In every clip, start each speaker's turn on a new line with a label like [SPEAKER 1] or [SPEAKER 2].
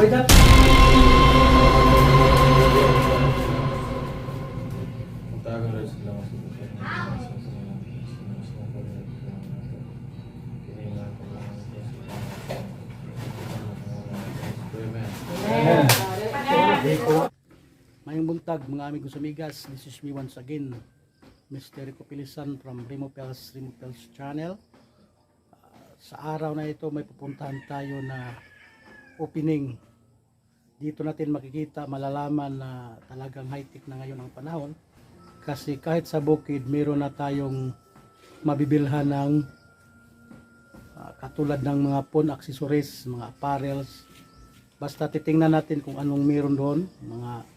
[SPEAKER 1] avoid that. Mayong buntag mga amigos amigas, this is me once again, Mr. Rico Pilisan from Remo Pels Channel. Sa araw na ito may pupuntahan tayo na opening. Dito natin makikita, malalaman na talagang high-tech na ngayon ang panahon. Kasi kahit sa bukid, meron na tayong mabibilhan ng katulad ng mga phone accessories, mga apparels. Basta titingnan natin kung anong meron doon, mga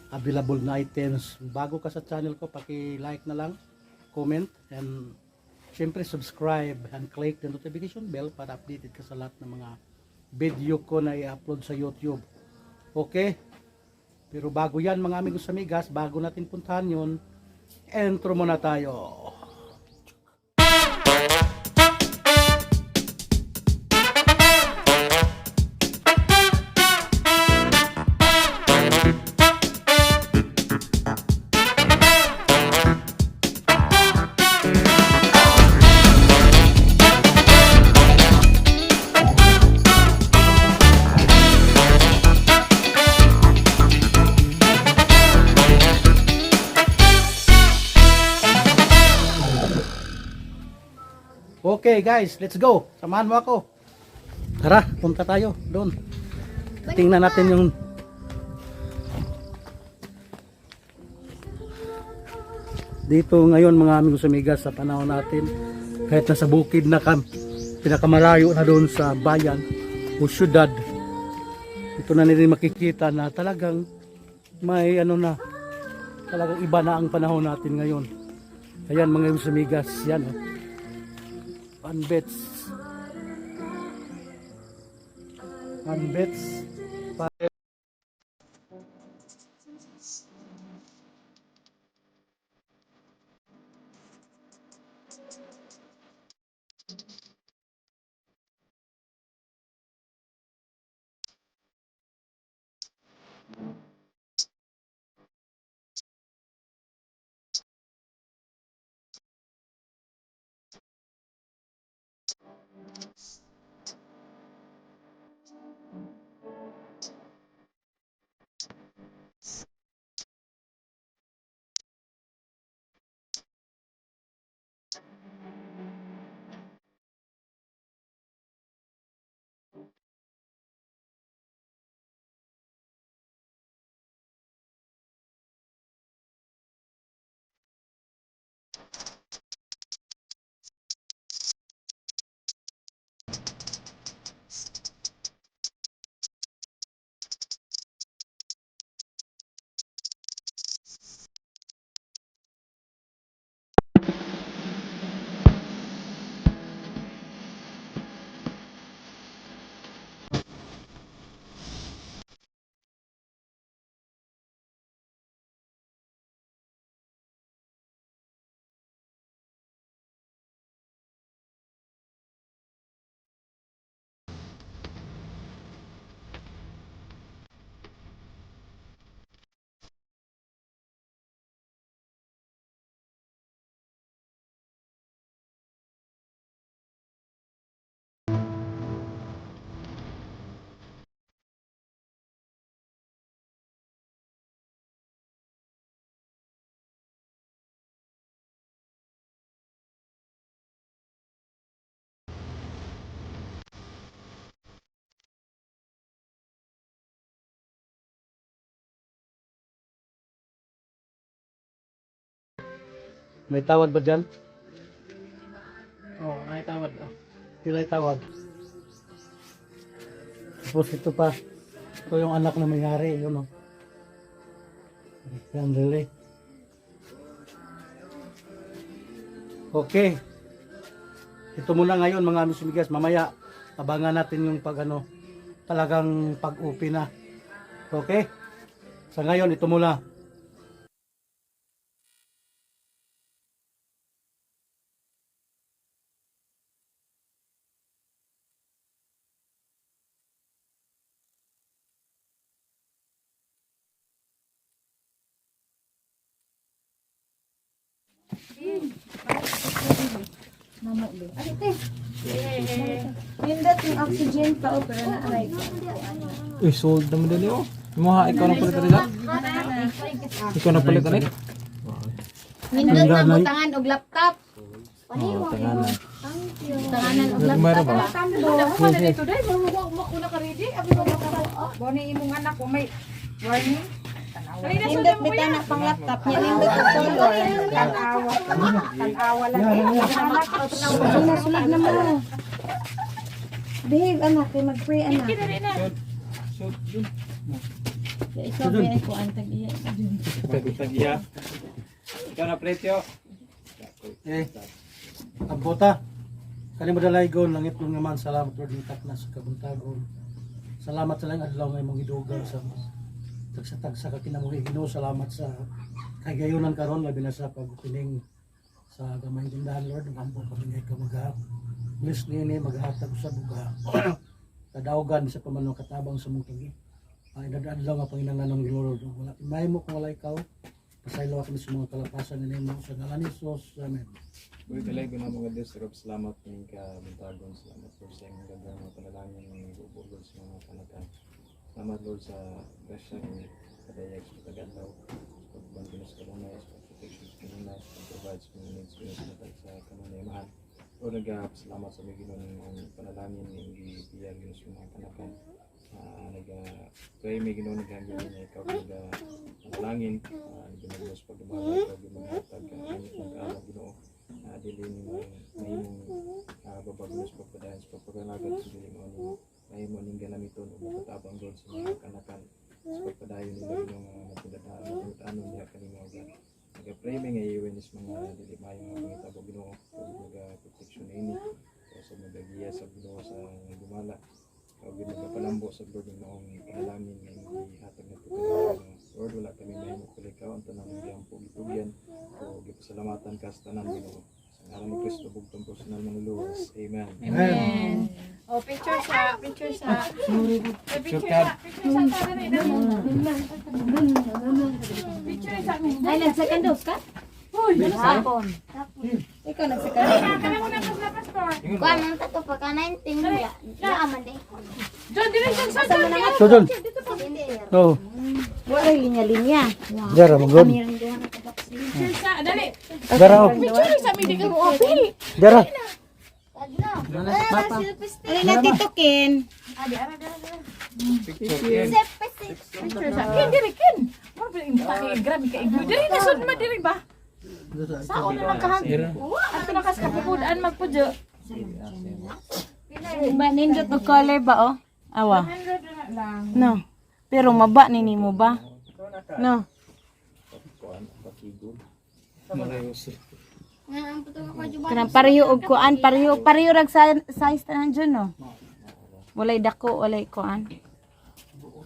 [SPEAKER 1] available na items. Bago ka sa channel ko, paki-like na lang, comment, and syempre subscribe and click the notification bell para updated ka sa lahat ng mga video ko na i-upload sa YouTube. Okay? Pero bago yan mga amigos amigas, bago natin puntahan yun, intro muna tayo. Okay guys, let's go. Samahan mo ako. Tara, punta tayo doon. Tingnan natin yung dito ngayon mga amigos amigas sa panahon natin. Kahit nasa bukid na pinakamalayo na doon sa bayan o syudad. Ito na rin makikita na talagang may talagang iba na ang panahon natin ngayon. Ayan mga amigos amigas, yan oh. Unbets may tawad ba dyan?
[SPEAKER 2] Oo, may tawad. Oh.
[SPEAKER 1] Sila tawad. Tapos ito pa. Ito yung anak na may-ari. Yun o. Yan really. Okay. Ito muna ngayon mga amigos amigas. Mamaya abangan natin yung talagang pag-upi na. Okay? Sa ngayon ito muna.
[SPEAKER 2] Nindot yung oxygen pa o pero na-aray ko.
[SPEAKER 3] Uy, sold naman din yun. Mga ikaw na palit rin. Ikaw na palit rin.
[SPEAKER 2] Nindot na butangan og laptop.
[SPEAKER 3] Oo, tanganan.
[SPEAKER 2] Tanganan og laptop.
[SPEAKER 3] Mayroon ba?
[SPEAKER 4] Ako na dito dai, makuna ka ready. Abi ba Boni imong anak ko may warning.
[SPEAKER 2] Nindot bitan na pang laptop niya. Nindot og color.
[SPEAKER 4] Tanawa lang.
[SPEAKER 2] Sulod na mo. Behave anak, kay mag-pray anak. Ikaw ba ko ang tag-iya.
[SPEAKER 3] Tag-iya. Ikaw na pretyo.
[SPEAKER 1] Ang bota. Kani mo dalaygon langit nung naman salamat Lord ng taknas sa kabuntagon. Salamat sa lang adlaw nga imong gidugang sa tagsa ka kinamuhi Ginoo. Salamat sa kagayunan karon labi na sa pagpining sa gamay tindahan Lord. Ngampo kami nga ikaw bless nini maghatag sa buga. Kadaugan sa pamanong katabang sa mong tugi. Ay dadadlaw nga panginahanglan ng Ginoo Lord. Wala may mo kung wala ikaw. Pasaylo kami sa mga kalapasan ni Nemo sa ngalan ni Jesus. Amen.
[SPEAKER 3] Uy, talay ko na mga Diyos, Rob, salamat ng kabuntagon. Salamat Lord sa inyong ganda ng panalangin ng ibubuo Lord sa mga kanakan. Salamat Lord sa grasya ng kadayag sa tagadlaw. Pagbantin sa kanunay, sa protection sa kanunay, sa provide sa mga needs sa kanunay mahal. Lord, salamat sa mga ng panalangin ng ibiyag sa mga kanakan. Nag-pray may ginoon naghangin niya ikaw nag-panalangin. Ginagos pag dumalag, ikaw ginaghatag. Init ng kaamang ginoo. Dili ni may babagos pagpadayan sa pagpaganagan sa dili mo may mo ning ganamiton ug makatabang Lord sa mga kanakan sa pagpadayon nila yung matindadahan niya kanimo nag-pray may ngayon is mga dili maayong mga pangitabo Ginoo ug nag-protection ini sa nagagiya sa Ginoo sa gumala ug nagpalambo sa Lord ng maong panalangin nga ihatag na pagpadayon Lord wala kami may mo kulikaw ang tanang gyampo gitugyan o gipasalamatan ka sa tanan Ginoo. Sa ngalan ni Kristo bugtong personal manluluwas. Amen.
[SPEAKER 4] Amen. Oh, picture sa. Picture sa
[SPEAKER 2] Ay, nagsakandos ka? Hapon. Ikaw nagsakandos.
[SPEAKER 5] Kuan ang tato pa ka 19 ya. Aman day.
[SPEAKER 4] John, direction sa
[SPEAKER 1] So John. Oh,
[SPEAKER 2] Wala linya-linya.
[SPEAKER 1] dara mo god.
[SPEAKER 4] Picture sa. Dali.
[SPEAKER 1] Dara oh.
[SPEAKER 4] Picture sa mi di ka mo apil.
[SPEAKER 1] Dara.
[SPEAKER 2] Ay, natitukin.
[SPEAKER 4] Picture sa. Kin diri kin. Mo pili grabe ka igno. Diri na sud ma diri ba? Sa una lang kahan. Ato na kas kapukudan magpudyo.
[SPEAKER 2] Ba, nindot og color ba oh? Awa.
[SPEAKER 4] 100 na lang.
[SPEAKER 2] No. Pero maba nini mo ba? No.
[SPEAKER 5] Nga ang puto ko juba.
[SPEAKER 2] Kanang pareho og kuan, pareho rag size tanan dyan no. Walay dako, walay kuan.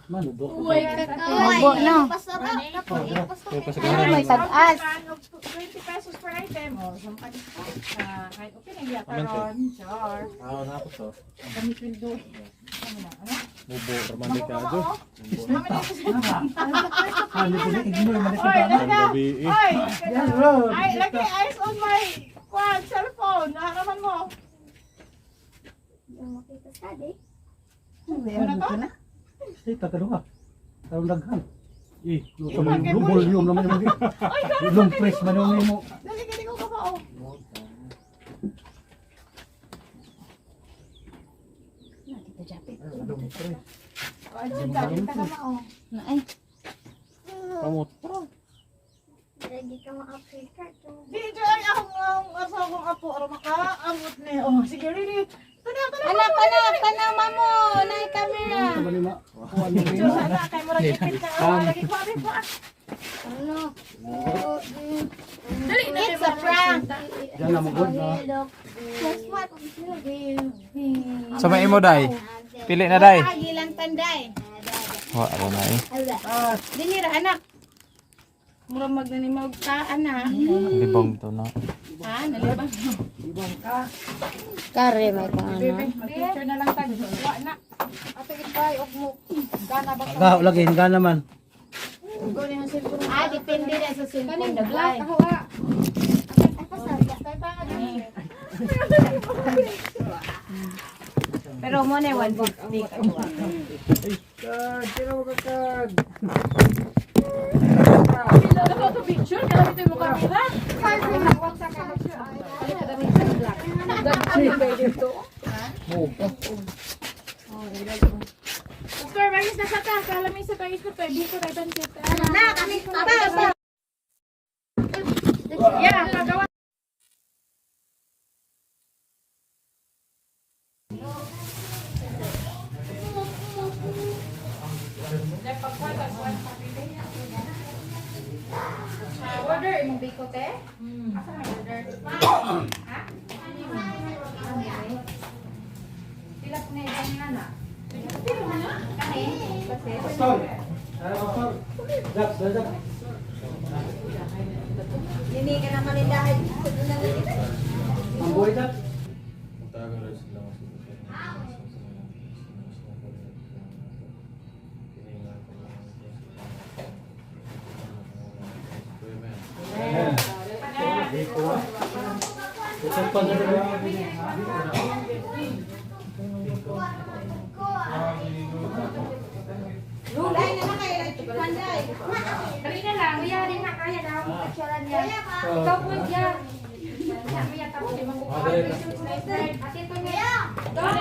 [SPEAKER 4] Uy,
[SPEAKER 2] Mabo no.
[SPEAKER 5] Pasara tapos ipasok.
[SPEAKER 2] Ano may tag-as?
[SPEAKER 4] 20 pesos per item. Oh, so kahit okay na iya karon. Sure.
[SPEAKER 3] Na ako to.
[SPEAKER 4] Kami pildo.
[SPEAKER 3] Bubo, romantikado.
[SPEAKER 1] Ano po ni ignore man
[SPEAKER 4] Oy, lagi.
[SPEAKER 3] Gabi eh.
[SPEAKER 4] Oy. Ay, lagi eyes on my cellphone. Nakaraman mo.
[SPEAKER 5] Makita sa day.
[SPEAKER 4] Ano to?
[SPEAKER 1] Stay ta kadunga. Karong daghan.
[SPEAKER 3] Eh,
[SPEAKER 1] Sa mga volume naman yung long press man yung mo.
[SPEAKER 4] Dali ko ka pa oh. Ay, dali ka na oh.
[SPEAKER 2] Na ay.
[SPEAKER 3] kamot.
[SPEAKER 5] Lagi ka ma-Africa to.
[SPEAKER 4] Di ay ang asawang apo ara makaamot ni. Oh, sige really.
[SPEAKER 2] Anak, mamo, nay camera.
[SPEAKER 1] Tama ni ma. Kuan mo
[SPEAKER 4] Diyos, anak, kay mo ragipit ka. Oh, lagi ko abi po.
[SPEAKER 5] Ano?
[SPEAKER 4] Dali na
[SPEAKER 2] It's a prank.
[SPEAKER 1] Diyan na mo god na.
[SPEAKER 5] That's what
[SPEAKER 3] Sa may imo day. Pili na day.
[SPEAKER 2] Agilang tanday.
[SPEAKER 3] Wa ako na eh.
[SPEAKER 2] Dinira anak. Mura magnanimog ka anak.
[SPEAKER 3] Libang to na.
[SPEAKER 2] Ha, nalibang.
[SPEAKER 5] Kare may ka
[SPEAKER 4] Baby, mag-picture na lang tag. Wa na. Ato itay og mo. Gana ba ka?
[SPEAKER 1] Gaho lagi hinga naman.
[SPEAKER 4] Go ni ang cellphone.
[SPEAKER 2] Ah, depende na sa cellphone
[SPEAKER 4] Kaning
[SPEAKER 2] daglay.
[SPEAKER 4] black ako ah. Ay pasal. Kay pa nga din.
[SPEAKER 2] Pero mo na 150.
[SPEAKER 4] Ito to picture, kaya ito yung mukha mo ha. Oscar, bagis na sa ta. Kalamin sa bagis ko tayo. Biko na ibang kita.
[SPEAKER 5] Na, kami pa.
[SPEAKER 4] Yeah, pagawa. Order imong biko te? Asa may order? Ha? Pila po na ibang nga na? Kani?
[SPEAKER 1] Pastor. Pastor. Dak.
[SPEAKER 5] Hindi ka naman indahan.
[SPEAKER 1] Ang buhay dak.
[SPEAKER 3] Magtagal rin sila mas
[SPEAKER 1] Isang pa na rin.
[SPEAKER 5] Rulay na na kayo. Panday.
[SPEAKER 4] Dali na lang, kuya rin na kaya na ako picturean niya. Ikaw po dyan. Kaya tapos di magkukuha. Ate ito niya. Doon!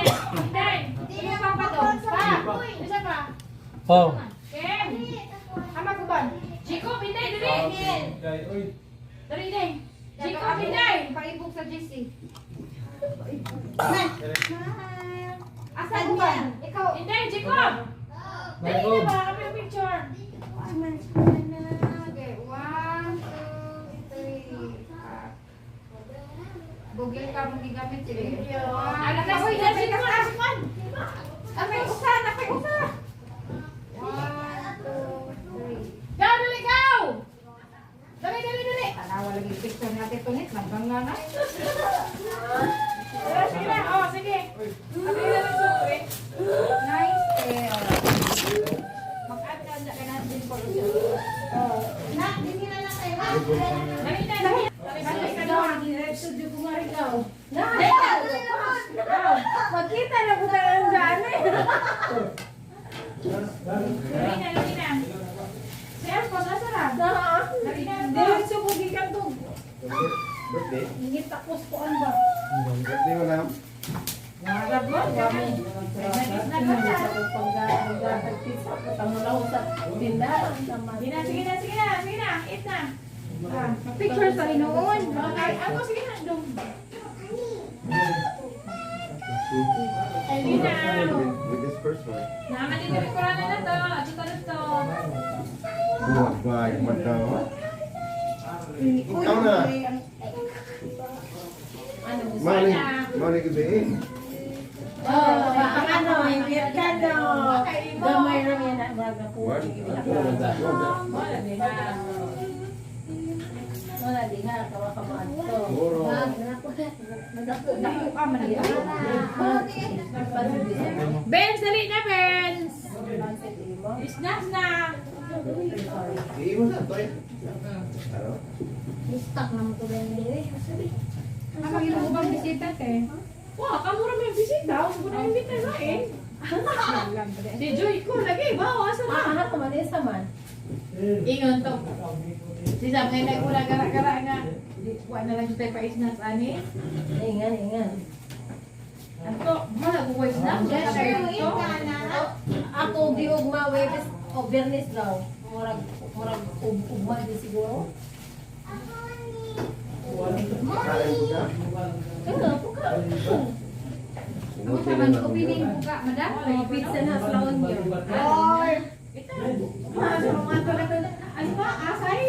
[SPEAKER 4] Doon! Hindi pa pa doon. Pa! Isa pa?
[SPEAKER 1] Oh.
[SPEAKER 4] Ken! Ama ko ba? Jacob, hindi! Dali! Dali, dali! Jacob, hindi! Paibog sa JC. Asa ko ba? Ikaw! Hindi, Jacob! Dali na ba? Kami yung picture. Okay, 1, 2, 3. Google ka mong gigamit sige. Alam na koy dali ka kasuan. Apay usa. 1, 2, 3. Dali go. Dali. Tanawa lagi picture natin tunit magbangga na. Sige na. Oh, sige. Abi na lang suot. Nice. Mag-add ka na din po. Oh.
[SPEAKER 5] Na, hindi na lang kayo.
[SPEAKER 4] Dali. Balik ka doon. Studio ko nga rin daw.
[SPEAKER 2] Magkita na ko talagang daan eh.
[SPEAKER 4] Dali na. Si Alphonse, nasa na? Dali na.
[SPEAKER 2] Diretso ko gikan to.
[SPEAKER 3] birthday.
[SPEAKER 2] Hindi tapos ko ang ba.
[SPEAKER 3] Birthday mo na.
[SPEAKER 2] Narap mo, kami. Nagis na ka sa pagkakagpisa ko tamulaw sa tindahan naman.
[SPEAKER 4] Sige na. Eat na. Picture sa noon. Ano, sige na. Sige na.
[SPEAKER 3] With this first one.
[SPEAKER 4] Naman din yung kurana na to. Chito na to.
[SPEAKER 3] Buwag ba? Magdaw. Ikaw na. Mali gabi eh.
[SPEAKER 2] Ang ano, yung birkado. Gamay rin yan ang baga po. Wala din nga, kawa ka mo ato.
[SPEAKER 4] Naku ka man. Benz, dali na, Benz. Snacks na.
[SPEAKER 3] Hindi mo na to eh.
[SPEAKER 5] Stuck na mo ko ba yung diri?
[SPEAKER 4] Ano yung ubang bisita, te? Wah, kamura may bisita. Huwag mo na yung bisita na eh. Si Joy ko, lagi. Wow, asa na?
[SPEAKER 2] Anak ko man, isa man.
[SPEAKER 4] Ingon to. Si Sam, ngayon na kula gara-gara nga. Kuha na lang yung tayo pa-isnas, ani.
[SPEAKER 2] Ingan.
[SPEAKER 4] Anto, mala ko ko isnas.
[SPEAKER 2] Ako di ugma Webes o Bernes daw. Murag ugma di siguro.
[SPEAKER 3] Kain ko ka?
[SPEAKER 2] Kaya puka.
[SPEAKER 4] Ako sa man ko piling buka, madam.
[SPEAKER 2] Mga pizza na sa laon niyo.
[SPEAKER 4] Ito. Sa mga tuloy. Ano ba? Asay?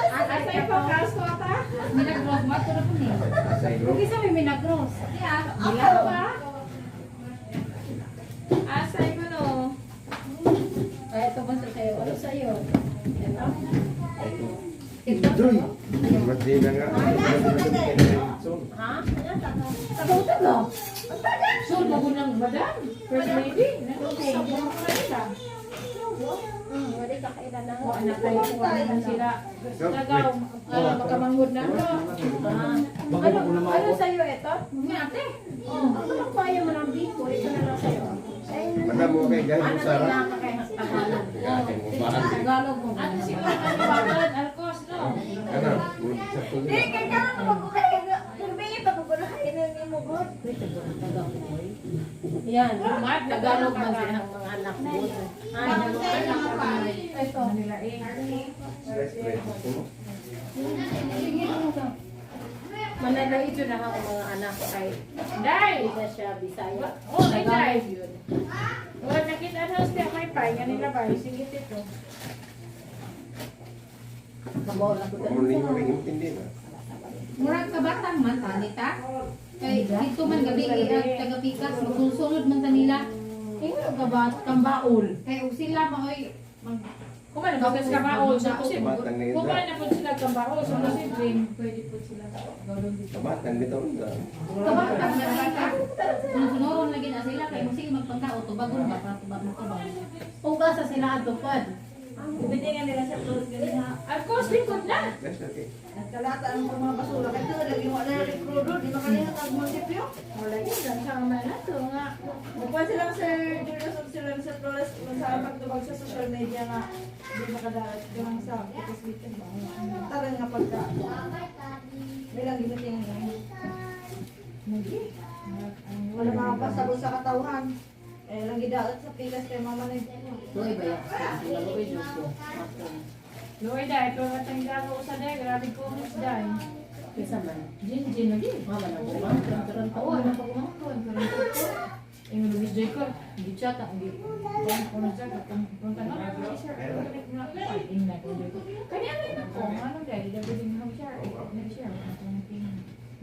[SPEAKER 4] Asay pa, kaso ata? Milagros, mato na po niya.
[SPEAKER 3] Asay bro.
[SPEAKER 4] Kung isa may milagros. Bilang ba? Asay ko no.
[SPEAKER 2] Ay, ito ba sa kayo? Ano sa'yo?
[SPEAKER 3] Droy. Birthday na nga.
[SPEAKER 2] Ha? Tagutan no?
[SPEAKER 4] Sure, magunang madam. First lady. Nagkakasama ko na nila.
[SPEAKER 2] kakailan na ako. Anak kayo ko naman sila. Nagaw, makamanghod na. Ano sa'yo ito? Ate. Ako lang kaya mo ng biko. Ito na lang sa'yo.
[SPEAKER 6] Madam mo kay guys,
[SPEAKER 2] Ano
[SPEAKER 6] Sarah.
[SPEAKER 2] sila kakailan Tagalog? Tagalog mo.
[SPEAKER 4] Ano si Mama Niwagan? Alcos, no?
[SPEAKER 6] Ano? Sa tuloy.
[SPEAKER 2] Yan, Tagalog man silang mga anak mo. Ay, anak ko. Ito. Nila Manalaito na ako mga anak ko ay
[SPEAKER 4] Day!
[SPEAKER 2] hindi na siya Bisaya.
[SPEAKER 4] Oh, ay, Day!
[SPEAKER 2] Tagalog yun.
[SPEAKER 4] Wala nakita na siya may pay. Nga nila ba? Sige, ito.
[SPEAKER 2] Kabaw lang ko
[SPEAKER 6] Morning mo rin hindi na.
[SPEAKER 7] Murag kabatang man tanita. Kay dito man gabi taga-pikas magsunod man tanila.
[SPEAKER 2] Tingnan ka ba kambaol?
[SPEAKER 7] Kay ug sila maoy
[SPEAKER 4] Kung ano, bagas ka ba? O, sa kasi.
[SPEAKER 6] Kabatang na yun
[SPEAKER 4] Kung
[SPEAKER 6] na.
[SPEAKER 4] ano po sila ka ba? O, sa kasi dream. Pwede po sila.
[SPEAKER 6] Kabatang bitaw na.
[SPEAKER 7] kabatang na sunod lagi na sila kay sige magpangkao tubagon ba para tubag.
[SPEAKER 2] Kung gasa sila atupad.
[SPEAKER 8] Bitingan nila sa tulog ganina.
[SPEAKER 4] Alcos, lingkod na.
[SPEAKER 6] That's okay.
[SPEAKER 8] Nagkalata ang mga basura. Kaya ito, lagi mo na rin krudo. Di ba kanina kag-munisipyo?
[SPEAKER 4] Wala yun. Ang sama na ito nga.
[SPEAKER 8] Bukan silang Sir Julius of Silang sa Flores kung saan pagtubag sa social media nga di makadalat yung sa kitas-kitas ba? Tagal nga pagka. Bilang gimitingan nga. Wala mga pasabot sa katauhan. Eh, lang gidaot sa pilas kay mama na
[SPEAKER 2] Tuloy ba yan? Sila ko yung ko.
[SPEAKER 4] Luoy dahil. Pero matang gago sa dahil. Grabe ko mas dahil.
[SPEAKER 2] Kisa man.
[SPEAKER 4] Jin lagi.
[SPEAKER 2] Mama na ko ba? Karan
[SPEAKER 4] Oo, ano pa kumakon. Yung Luis J. Cor. Hindi siya ta. Hindi. Kung na siya. Kung tanong. Hindi siya. Ingnan ko. Kanya rin ako. Ano dahil. Dabi din mo siya. Hindi siya.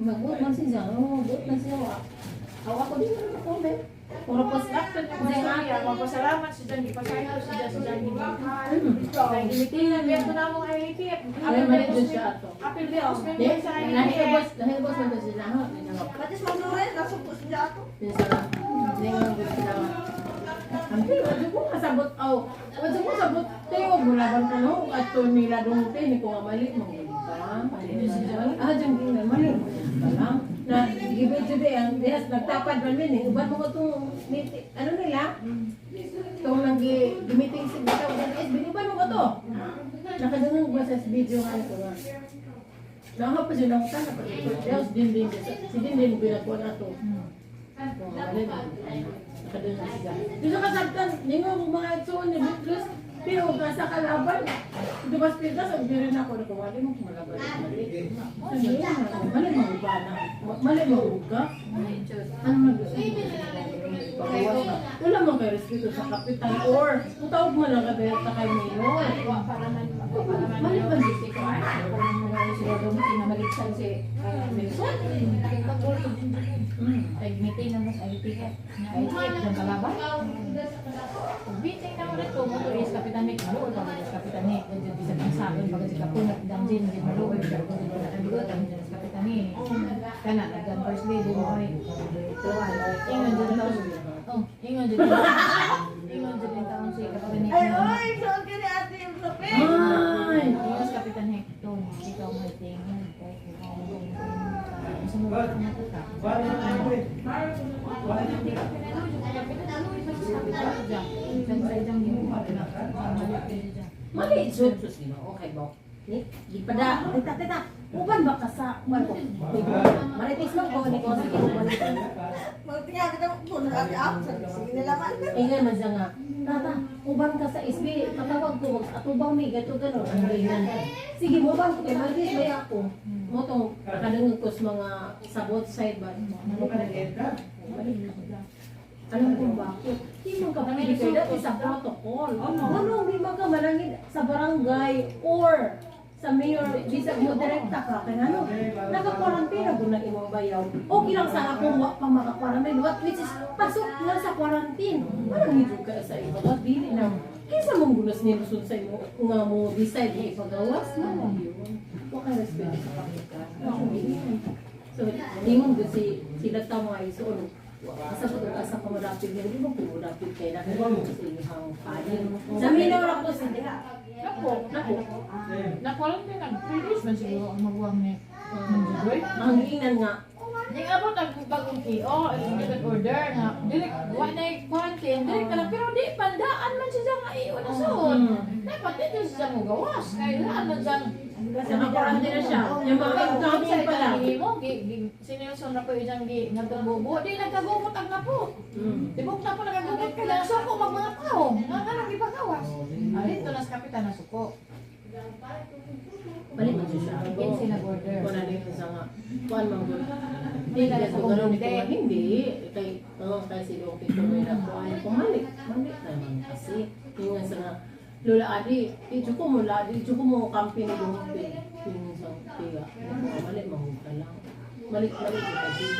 [SPEAKER 2] Magbut man siya. Oo, magbut man siya. Awa ko din na ko, be. Puro
[SPEAKER 4] Sakto niya mo sa iya. Magpasalamat si Jan. Ipasaya ko si Jan. Si Jan. Kaya gimitingan. Beto na mong ayikip.
[SPEAKER 2] Ay, mali dyan siya ato.
[SPEAKER 4] Apil Bills.
[SPEAKER 2] Yes,
[SPEAKER 4] Sa
[SPEAKER 2] nahilabos man ba sila, ha?
[SPEAKER 8] Patis manurin, nasubos niya ako.
[SPEAKER 2] Pinsa, lingon ko sila. Ang pilo, wadyo ko kasabot, aw. Wadyo ko sabot, tayo, mulaban ko no, at to nila doon, tayo, ni ko nga mali, mga dyan din, mali. Parang, na, gibe-gibe, ang dihas, nagtapad man min, uban mo ko itong, ano nila? Itong nang gimiting si Bita, biniban mo ko to. Nakadunong ba sa video nga ito nga. Nakapa siya ng utang, nakapagod din, si din binakuha na ito. Nakadunong siya. Dito kasabtan, ningo mga itsoon ni Bitlos, pero sa kalaban, dubas pitas, ang birin ako na kumali mo kumalaban. Mali mo ba na? Mali mo ka? Ano na gusto mo? Pagawas na. Wala mo kayo respeto sa kapitan or kung tawag mo lang ka kay Mayor. Mali ba dito ko? Kung mga sila doon, pinamaliksan si Wilson.
[SPEAKER 4] Ay, meeting na mas ay ticket. Ay, ticket ng kalaban. Meeting na ulit ko. Mo is kapitanik. Ano ko is kapitanik. Bisa pang sa akin. Pagka si Kapunat, Danjin, di maluwi. Ang bigot, ang dyan is kapitanik. Kana, nagdan first lady mo ay. Ingon dyan taon. Oh, ingon dyan taon. Ingon dyan taon si kapitanik.
[SPEAKER 8] Ay, oy! Saan ka ni ate yung lapit?
[SPEAKER 2] Ay!
[SPEAKER 4] Ingon si kapitanik. Ito, ikaw may tingin. Sumubot na ito ka.
[SPEAKER 2] Mali, sus okay ba? Di pa da, tita, uban ba ka sa, uban ko? Maritis lang ko, ni ko, sige, uban ko.
[SPEAKER 8] Magtingin kita kung ate ako. Sige nila man.
[SPEAKER 2] Ingay man siya nga, tata, uban ka sa SB, patawag ko, atubaw ni, gato gano'n, ang ganyan. Sige, uban ko, kay maritis ba ako? Mo itong, nakadungog ko sa mga sabot side ba? Alam ko bakit? Hindi mo ka pwede kayo dati sa protocol. Ano, hindi mo ka malangid sa barangay or sa mayor, di sa mo direkta ka. Kaya ano, naka-quarantine kung nang imong bayaw. Okay lang sana kung pa maka-quarantine. What which is, pasok lang sa quarantine. Parang hindi ka sa iba. What dili na. Kaysa mong gulas nilusun sa imo, kung nga mo decide na ipagawas na. Huwag kang respeto sa pakita. So, hindi mo sila tao mga isuon. Asa ko asa ko rapid niya, di ba po rapid kay na kasi yung panin. Sa minaw ra Tapos hindi ha.
[SPEAKER 7] Napo. Nakulang din ang 3 days man siguro ang mabuwang ni Joy.
[SPEAKER 2] Ang ingnan nga.
[SPEAKER 7] Di abot ang bagong PO, hindi ka order nga. Dili, wala na quarantine, dili ka lang. Pero di, pandaan man siya nga iyo na soon. Dapat dito siya mo gawas. Kailangan man siyang
[SPEAKER 2] Naka-quarantine na siya. Yung mga pagkakamsin pa lang.
[SPEAKER 7] sinilson na po yung nagkagubo. Di nagkagubot ang napo. Di ba na po nagkagubot ka lang. So kung mga tao, nga nga lang ipagawas. Dito na sa kapitan na suko.
[SPEAKER 2] Balik mo siya.
[SPEAKER 7] Again sila order.
[SPEAKER 2] Wala dito sa nga. Kuan mo. Hindi ka sa community. Hindi. Kay silong pito mo na kuan. Kumalik. Malik naman kasi. Yung nga sa nga. Lola Adi, ito ko mo kampi ni Lumpi. Yung sa tiga. Malik mahuta lang. Malik kita din.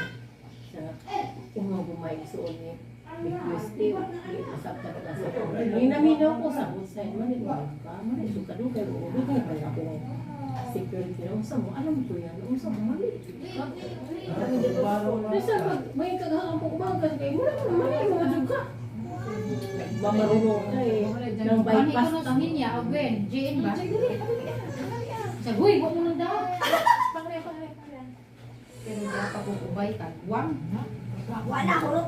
[SPEAKER 2] Kung mga bumaysuon ni request eh. Hindi pasap ka na sa ko. Minaminaw ko sa kusay. Malik mahuta. Malik suka doon kayo. Bigay ba ako na security na unsa mo? Alam ko yan. Unsa mo malik. Kasi may kagahan po kumagal kayo. Mula mo naman yung mga juga. Mamarunong ka eh. Nang bypass
[SPEAKER 7] Panito ng hinya, o Gwen, Jane ba? Sa huy, huwag mo nang daw. Pangre. Pero hindi pa kukubay, tagwang.
[SPEAKER 2] Wala ko rin.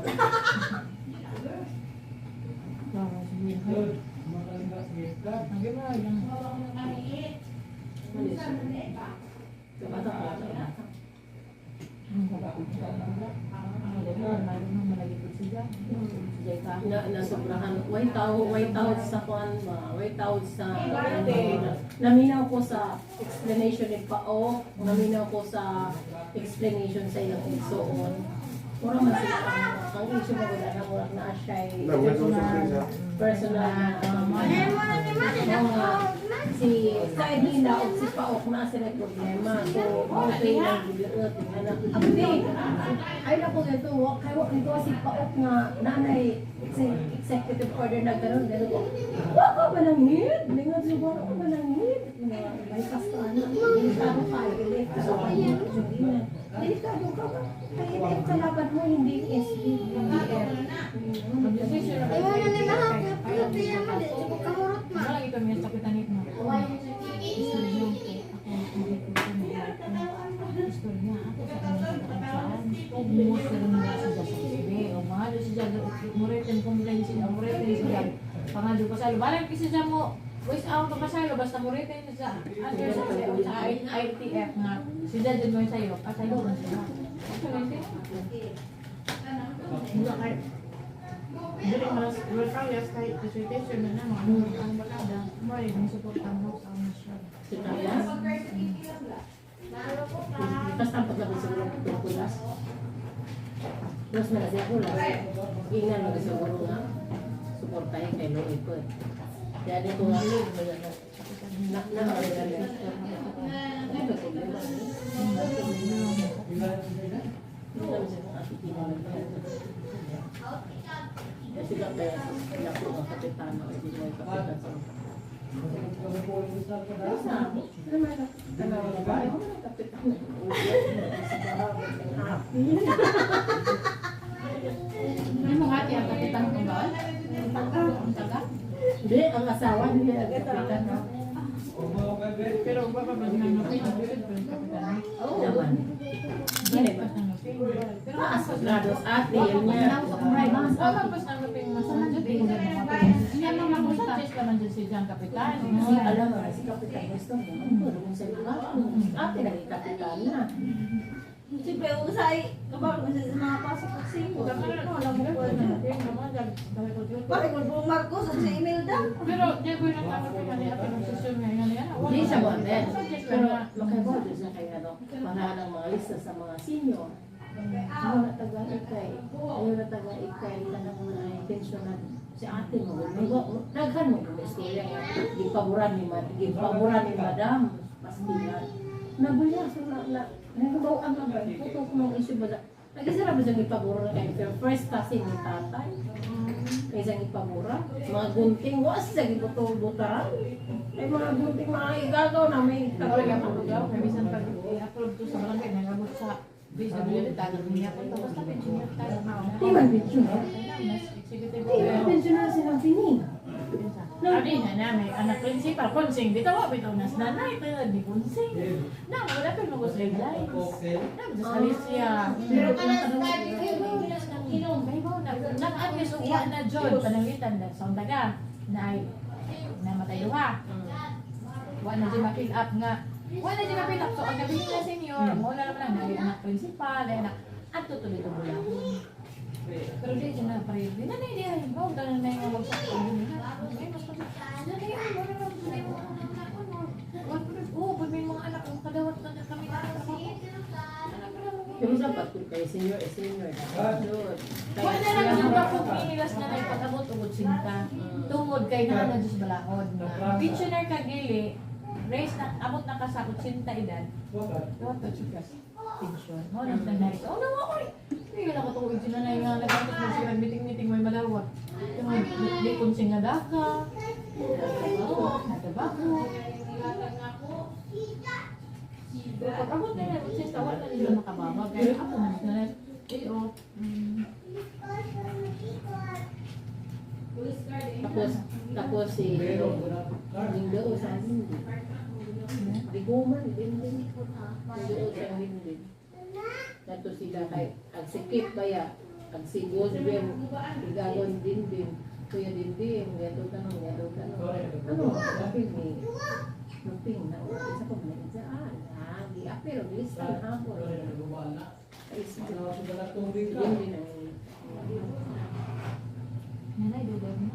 [SPEAKER 2] Kabata ko. Na sobrahan way tao sa kuan ba way tao sa naminaw ko sa explanation ni Pao naminaw ko sa explanation sa ilang igsoon mura man sila ang issue mo wala na mura na siya personal si sa Edina o si Paok na sila problema so okay lang bibiot ay na ko ito kaya nito si Paok nga nanay executive order na gano'n wako manangit lingon siguro ako manangit may kastana delikado kayo delikado kayo delikado ka kaya sa laban mo hindi SP
[SPEAKER 5] Ayaw na ni mahal. Pero tiyan mo, di ko kamurot ma.
[SPEAKER 7] Wala ito may kapitanit mo. Istorya ako sa kanyang saan. Umuwas na rin nila sa sasabi. O mga doon siya, muritin kumulayin sila, muritin sila. Pangado pa sa balang kasi siya mo, voice out pa sa basta muritin siya. Under sa ITF nga, sila din mo sa'yo, pasay mo sila. Dili mas recalles kahit dissertation na naman ang balada mo rin ang suportan mo sa mission.
[SPEAKER 2] Basta ang paglabas siguro ng pulas. Mas malasi ako lang. Ingnan mo siguro nga. Suportahin kay Lloyd ko eh. Kaya dito nga. Ano problema? Kasi lang kaya sila po ang kapitano at hindi mo kapitan sa
[SPEAKER 7] Hindi mo hati ang kapitan ko ba? Ang taga?
[SPEAKER 2] Hindi, ang asawa niya ang kapitan.
[SPEAKER 7] Pero ba ba nang napay ang kapitan?
[SPEAKER 2] Naman. Hindi ba?
[SPEAKER 7] Pero
[SPEAKER 2] Grados ate niya.
[SPEAKER 7] mas tapos nang napay mas tingin na mga siya naman mo sa test naman din si Jan Kapitan.
[SPEAKER 2] Si alam mo, si kapitan gusto mo. Ano sa lugar? Ate na kapitan na.
[SPEAKER 8] Siyempre, usay, kapag mo sa mga pasok at simo. Alam mo ko na. Bakit mo buong Marcos at sa email daw?
[SPEAKER 7] Pero di ko na tanong ko niya at ang sesyon niya yan.
[SPEAKER 2] Hindi siya mo din. Pero makibodyo siya kaya para ng mga lista sa mga senior. Ayaw na taga-ikay. Ayaw na taga-ikay. Tanang mga intentional. Si ate mo. Naghan mo kung istorya nga. Gipaboran ni Madam Pastilan. Nabulya. Nagbaw ang mga. Puto ko mga isyu ba. Nag-isara ba siyang ipabura kayo? Pero first kasi ni tatay. Kaya siyang ipabura. Mga gunting. Was siya gibutol-butaran. Ay mga gunting mga igagaw na may
[SPEAKER 7] Talaga ang lugaw, may bisan pag i-upload to sa barangay, nangabot sa BWD, tagal niya po ito. Basta pensioner tayo.
[SPEAKER 2] Di man pensioner.
[SPEAKER 7] Executive
[SPEAKER 2] Di man pensioner silang pini. Na
[SPEAKER 7] Abi na namin, anak principal, konsing, di tawa, bitaw nas nanay, pero di konsing. Na, wala pa yung mga lines. Na, sa Alicia. Pero ka na inom, may mo na. Nang-admit uwa na John, panangitan na sa undaga, na ay, namatay duha. Wa na di ma-fill up nga. Wa na di ma-fill up. So, ang gabi nila senior, mo na naman na, anak principal, anak, at tutuloy ito mula. Pero di siya na pare. Di na na hindi ay mo ganun na yung wagsak ko. Ay mas pa. Na na yun, wala na hindi mo pag may mga anak ko kadawat na kami na ako.
[SPEAKER 2] Yung dapat kung kayo senior, senior.
[SPEAKER 7] Wala na lang yung bakit pinilas na na ipag-abot ugod sinta. Tungod kay na Diyos balakod. Pensioner ka gili, raise na, abot na kasakot sinta edad. Dapat ka chikas. Pension. Mo lang na nice. Oh, nawa ko eh. Hindi ka nakatuwid sila na yung nagkakas mo sila meeting may malawak. Yung di konsing nga daka. Nadabako. Pag abot na natin siya, tawa na nila makababa. Kaya ako na na.
[SPEAKER 2] Tapos si Lindo sa hindi. Biguman din din ko ta. Lindo sa hindi. Nato sila kay ang sikip baya, ang sigod ben igagon din. Kuya din, yato tanong. Ano? Kapil ni Luping na isa ko na dyan. Di apero lista na ako. Ay siguro din ang
[SPEAKER 7] Nanay, doon.